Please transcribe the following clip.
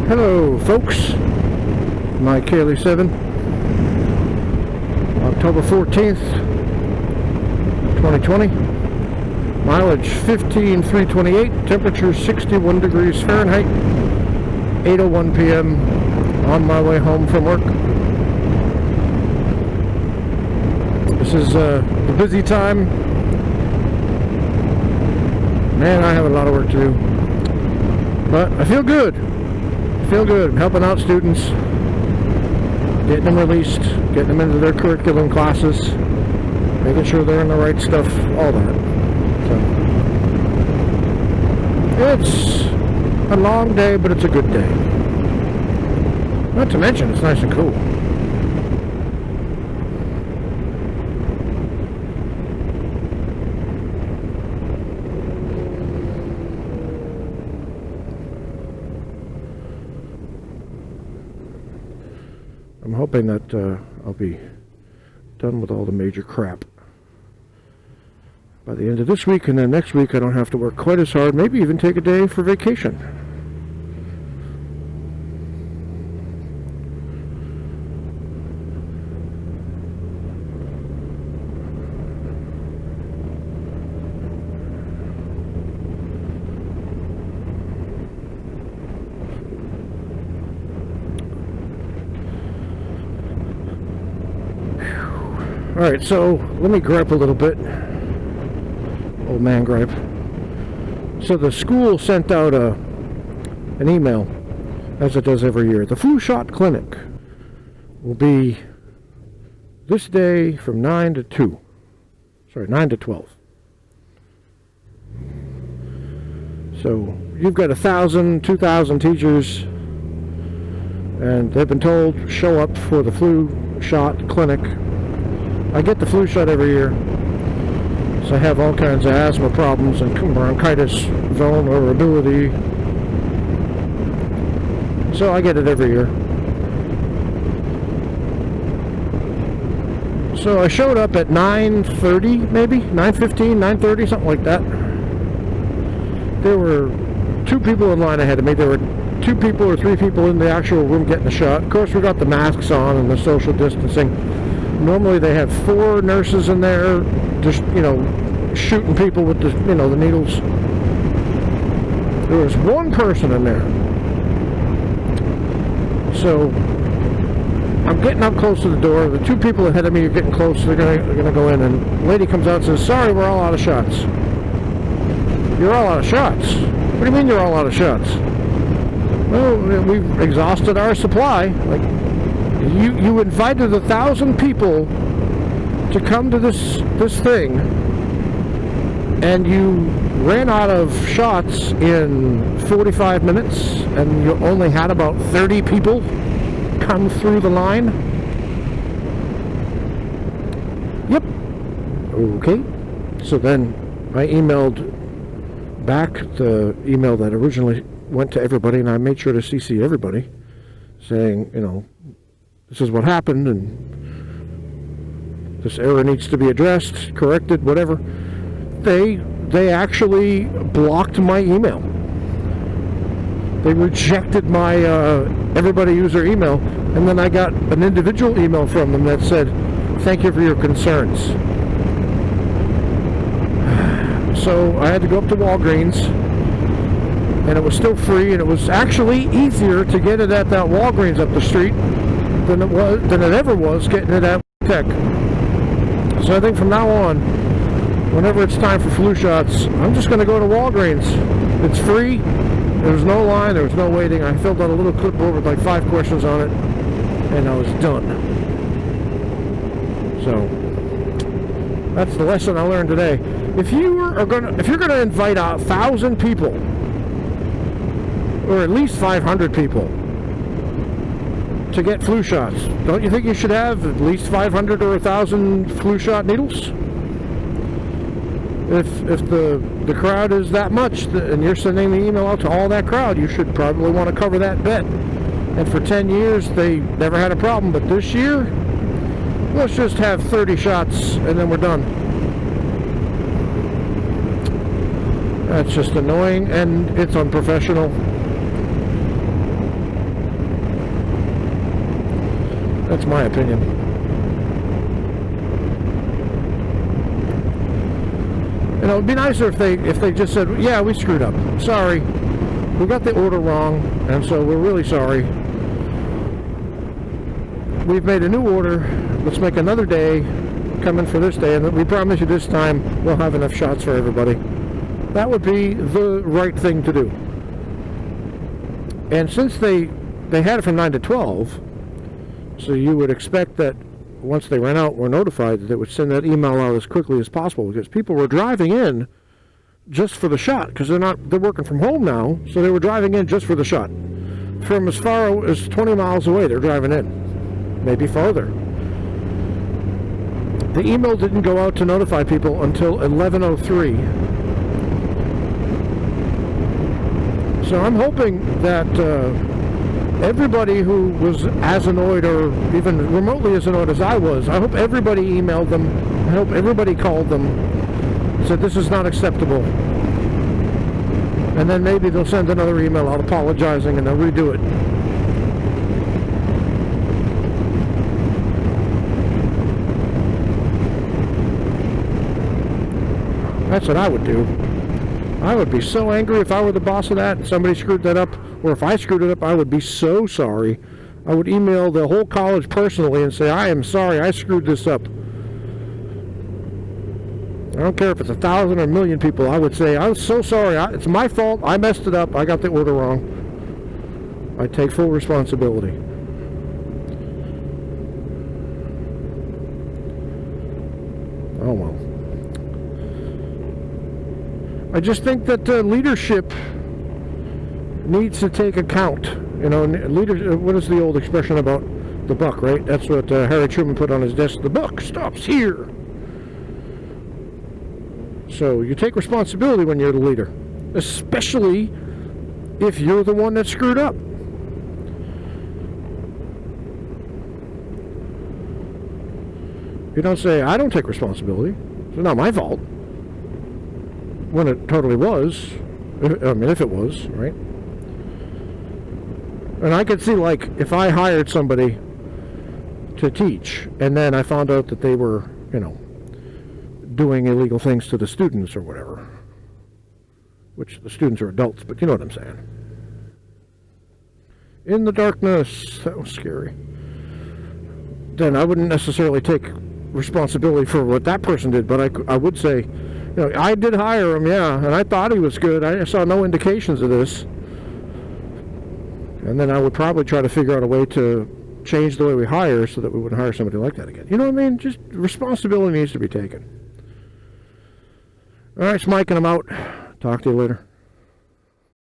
Hello folks, my Kaylee 7, October 14th, 2020, mileage 15,328, temperature 61 degrees Fahrenheit, 8:01 p.m. on my way home from work. This is the busy time. Man, I have a lot of work to do, but I feel good. I'm helping out students, getting them released, getting them into their curriculum classes, making sure they're in the right stuff, all that. So it's a long day, but it's a good day. Not to mention, it's nice and cool. I'm hoping that I'll be done with all the major crap by the end of this week, and then next week I don't have to work quite as hard, maybe even take a day for vacation. Alright, so let me gripe a little bit. Old man gripe. So the school sent out an email, as it does every year. The flu shot clinic will be this day from 9 to 2. Sorry, 9 to 12. So you've got 1,000, 2,000 teachers, and they've been told show up for the flu shot clinic. I get the flu shot every year, so I have all kinds of asthma problems and bronchitis vulnerability, so I get it every year. So I showed up at 9:30, maybe 9:15, 9:30, something like that. There were 2 people in line ahead of me. There were 2 people or 3 people in the actual room getting the shot. Of course, we got the masks on and the social distancing. Normally they have 4 nurses in there, just, you know, shooting people with the, you know, the needles. There was 1 person in there. So I'm getting up close to the door. The 2 people ahead of me are getting close. They're gonna go in, and the lady comes out and says, "Sorry, we're all out of shots." You're all out of shots? What do you mean you're all out of shots? Well, we've exhausted our supply. Like, you invited 1,000 people to come to this thing, and you ran out of shots in 45 minutes, and you only had about 30 people come through the line? Yep. Okay. So then I emailed back the email that originally went to everybody, and I made sure to CC everybody, saying, you know, this is what happened, and this error needs to be addressed, corrected, whatever. They actually blocked my email. They rejected my everybody user email, and then I got an individual email from them that said, "Thank you for your concerns." So I had to go up to Walgreens, and it was still free, and it was actually easier to get it at that Walgreens up the street than it ever was getting it at Tech. So I think from now on, whenever it's time for flu shots, I'm just going to go to Walgreens. It's free. There was no line. There was no waiting. I filled out a little clipboard with like 5 questions on it, and I was done. So that's the lesson I learned today. If you're gonna invite 1,000 people, or at least 500 people, to get flu shots, don't you think you should have at least 500 or 1,000 flu shot needles? If the crowd is that much, and you're sending the email out to all that crowd, you should probably want to cover that bet. And for 10 years, they never had a problem, but this year, let's just have 30 shots, and then we're done. That's just annoying, and it's unprofessional. That's my opinion. You know, it'd be nicer if they just said, yeah, we screwed up. Sorry. We got the order wrong, and so we're really sorry. We've made a new order. Let's make another day. Come in for this day, and we promise you this time we'll have enough shots for everybody. That would be the right thing to do. And since they had it from 9 to 12, so you would expect that once they ran out, we're notified that they would send that email out as quickly as possible, because people were driving in just for the shot, because they're working from home now, so they were driving in just for the shot. From as far as 20 miles away, they're driving in, maybe farther. The email didn't go out to notify people until 11:03. So I'm hoping that everybody who was as annoyed or even remotely as annoyed as I was, I hope everybody emailed them. I hope everybody called them, said this is not acceptable. And then maybe they'll send another email out apologizing and they'll redo it. That's what I would do. I would be so angry if I were the boss of that and somebody screwed that up, or if I screwed it up, I would be so sorry. I would email the whole college personally and say, I am sorry, I screwed this up. I don't care if it's 1,000 or 1,000,000 people. I would say, I'm so sorry, it's my fault, I messed it up, I got the order wrong. I take full responsibility. Oh well. I just think that leadership needs to take account. You know, what is the old expression about the buck, right? That's what Harry Truman put on his desk. The buck stops here. So you take responsibility when you're the leader, especially if you're the one that screwed up. You don't say, I don't take responsibility. It's not my fault. When it totally was. I mean, if it was, right? And I could see, like, if I hired somebody to teach, and then I found out that they were, you know, doing illegal things to the students or whatever. Which the students are adults, but you know what I'm saying. In the darkness. That was scary. Then I wouldn't necessarily take responsibility for what that person did, but I would say, you know, I did hire him, yeah, and I thought he was good. I saw no indications of this. And then I would probably try to figure out a way to change the way we hire so that we wouldn't hire somebody like that again. You know what I mean? Just responsibility needs to be taken. All right, it's Mike, and I'm out. Talk to you later.